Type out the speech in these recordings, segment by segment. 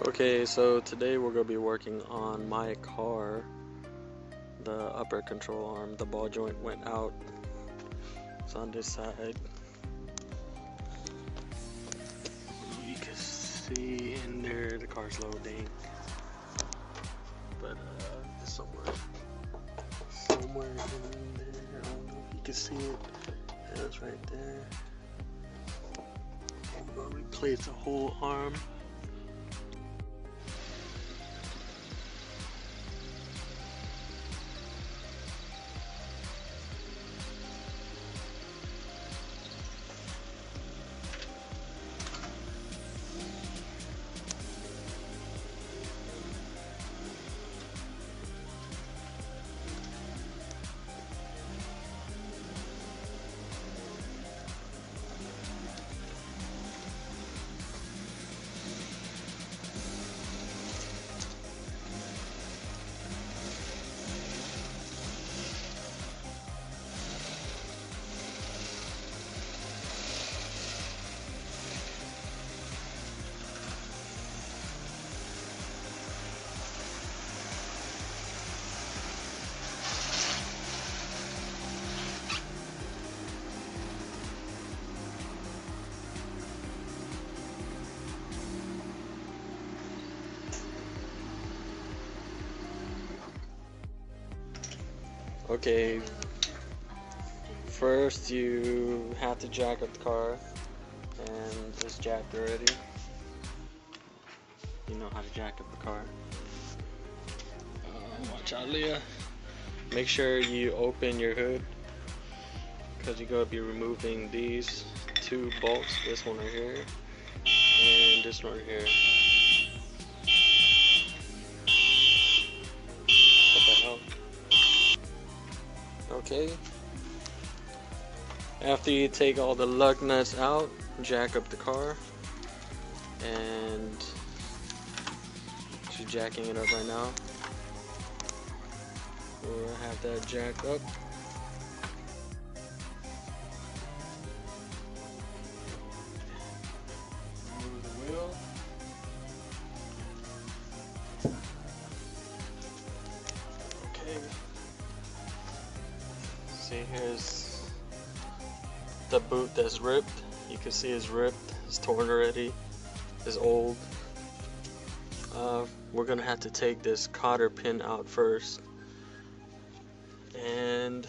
Okay, so today we're going to be working on my car. The upper control arm, the ball joint went out. It's on this side. You can see in there the car's loading. But it's somewhere in there. I don't know if you can see it. Yeah, it's right there. I'm going to replace the whole arm. Okay, first you have to jack up the car, and it's jacked already. You know how to jack up the car. Watch out, Leah. Make sure you open your hood, because you're going to be removing these two bolts, this one right here, and this one right here. What the hell? Okay. After you take all the lug nuts out, jack up the car, and she's jacking it up right now. We'll have that jacked up. Remove the wheel. Okay. See, here's the boot that's ripped. You can see it's ripped, it's torn already, it's old. We're gonna have to take this cotter pin out first, and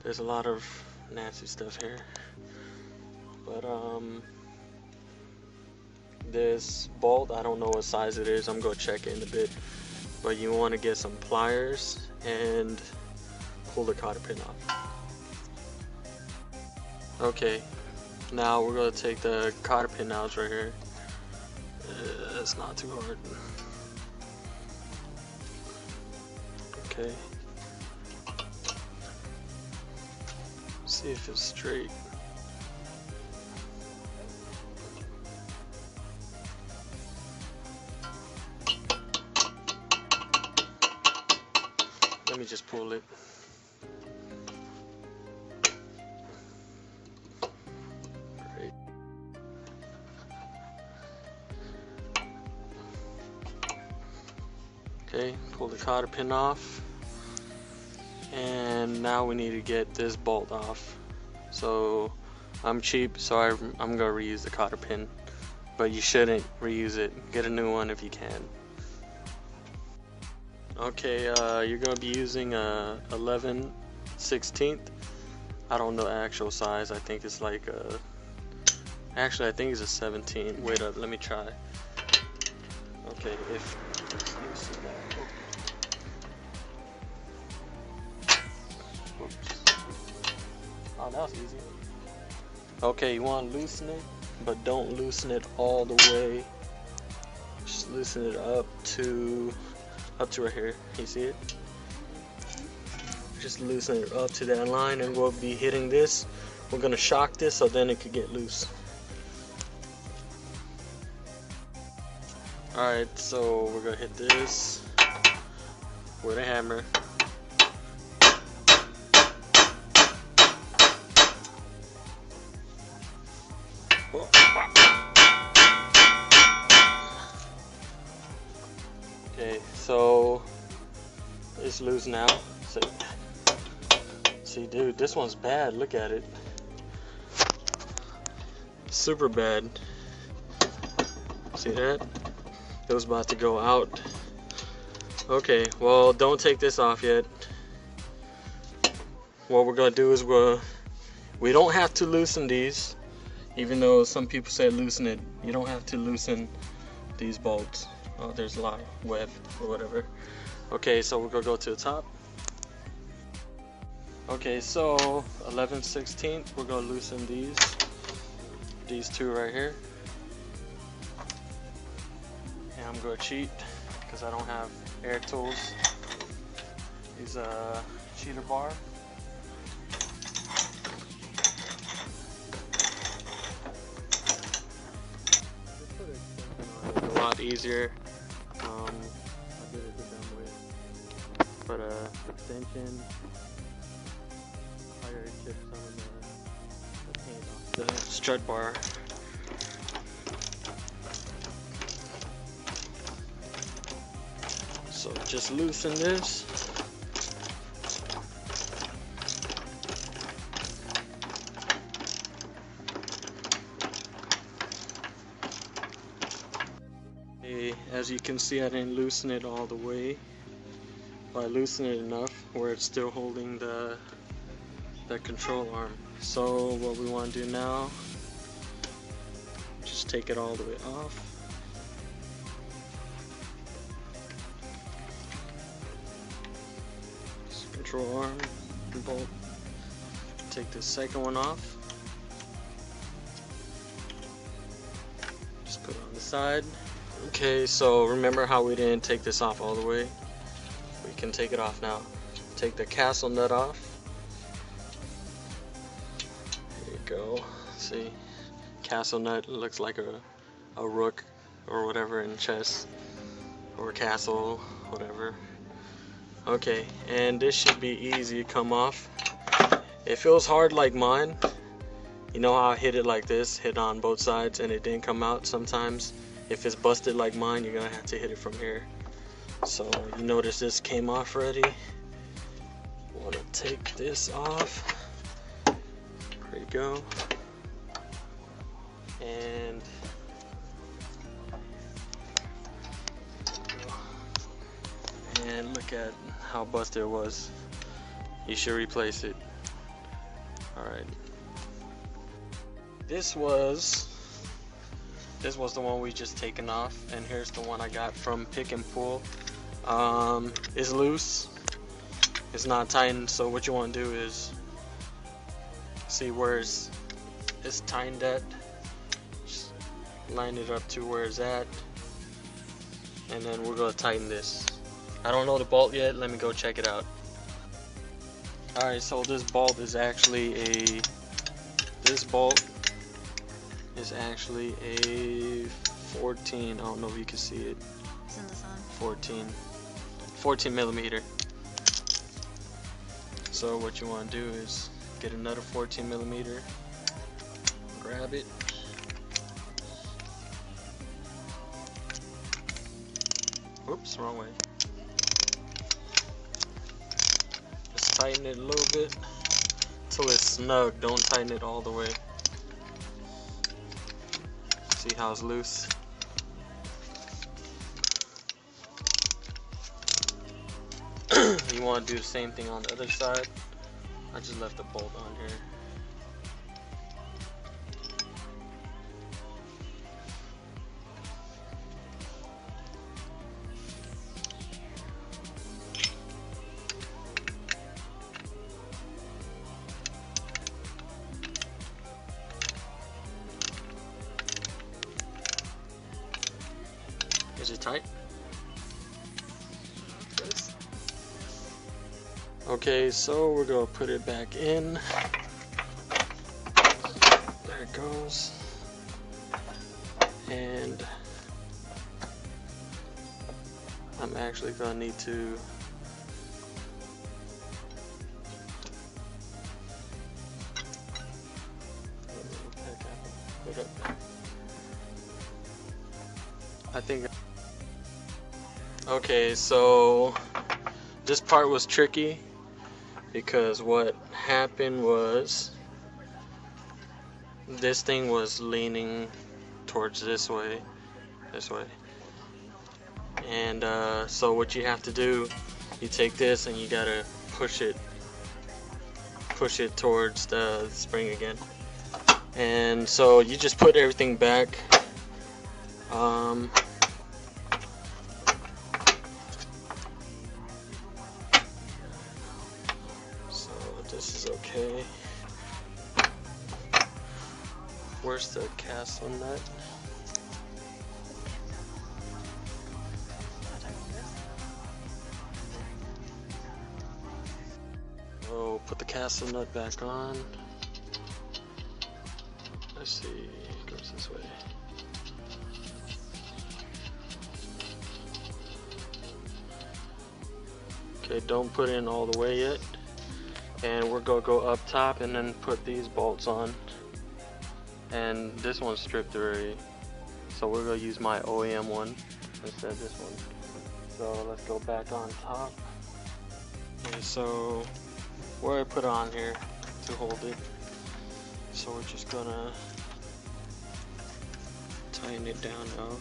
there's a lot of nasty stuff here, but this bolt, I don't know what size it is, I'm gonna check it in a bit, but you want to get some pliers and pull the cotter pin off. Okay, now we're going to take the cotter pin out right here. It's not too hard. Okay. See if it's straight. Let me just pull it. Great. Okay, pull the cotter pin off. And now we need to get this bolt off. So I'm cheap, so I'm gonna reuse the cotter pin. But you shouldn't reuse it. Get a new one if you can. Okay, you're gonna be using a 11/16. I don't know the actual size. I think it's like a. Actually, I think it's a 17. Wait up, let me try. Okay, if. Let me see that. Oops. Oh, that was easy. Okay, you want to loosen it, but don't loosen it all the way. Just loosen it up to right here. You see it? Just loosen it up to that line, and we'll be hitting this. We're gonna shock this so then it could get loose. Alright, so we're gonna hit this with a hammer. so it's loose now. See, dude, this one's bad. Look at it. Super bad. See that? It was about to go out. Okay, well, don't take this off yet. What we're gonna do is we don't have to loosen these, even though some people say loosen it. You don't have to loosen these bolts. Oh, there's a lot of web or whatever. Okay, so we're gonna go to the top. Okay, so 11/16, we're gonna loosen these two right here. And I'm gonna cheat because I don't have air tools. Use a cheater bar. It's a lot easier. I did it the dumb way. But extension, I already chipped some of the paint off the strut bar. So just loosen this. As you can see, I didn't loosen it all the way, but I loosened it enough where it's still holding the control arm. So what we want to do now, just take it all the way off. Just control arm and bolt. Take the second one off. Just put it on the side. Okay, so remember how we didn't take this off all the way? We can take it off now. Take the castle nut off. There you go. See, castle nut looks like a rook or whatever in chess, or castle, whatever. Okay, and this should be easy to come off. It feels hard like mine. You know how I hit it like this, hit on both sides and it didn't come out? Sometimes if it's busted like mine, you're gonna have to hit it from here. So you notice this came off already. Wanna take this off. There you go. And look at how busted it was. You should replace it. Alright. This was the one we just taken off, and here's the one I got from Pick and Pull. It's loose, it's not tightened, so what you want to do is see where it's tightened at, just line it up to where it's at, and then we're going to tighten this. I don't know the bolt yet, let me go check it out. Alright, so this bolt is actually a 14, I don't know if you can see it. It's in the sun. 14 millimeter. So what you want to do is get another 14 millimeter, grab it, whoops, wrong way. Just tighten it a little bit till it's snug, don't tighten it all the way. See how it's loose? You want to do the same thing on the other side. I just left the bolt on here. Is it tight? Yes. Okay, so we're gonna put it back in. There it goes. And I'm actually gonna need to put up. I think Okay, so this part was tricky because what happened was this thing was leaning towards this way, and so what you have to do, you take this and you gotta push it towards the spring again, and so you just put everything back. So this is okay. Where's the castle nut? Oh, put the castle nut back on. Let's see, it goes this way. Okay, don't put in all the way yet. And we're gonna go up top and then put these bolts on. And this one's stripped already, so we're gonna use my OEM one instead of this one. So let's go back on top. Okay, so where I put on here to hold it, so we're just gonna tighten it down now.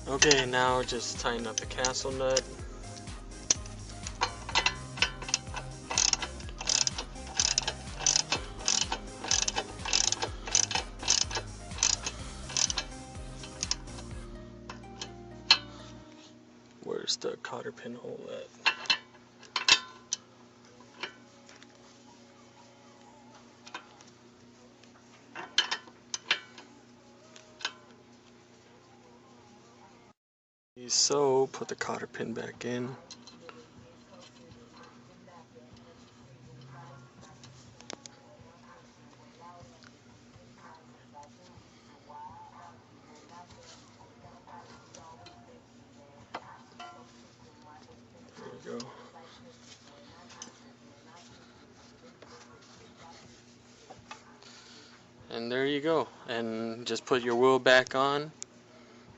Okay, now just tighten up the castle nut. Where's the cotter pin hole at? So put the cotter pin back in. There we go. And there you go. And just put your wheel back on.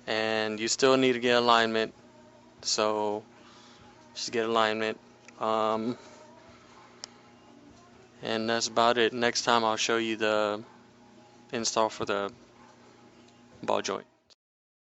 And you still need to get alignment. So just get alignment. And that's about it. Next time I'll show you the install for the ball joint.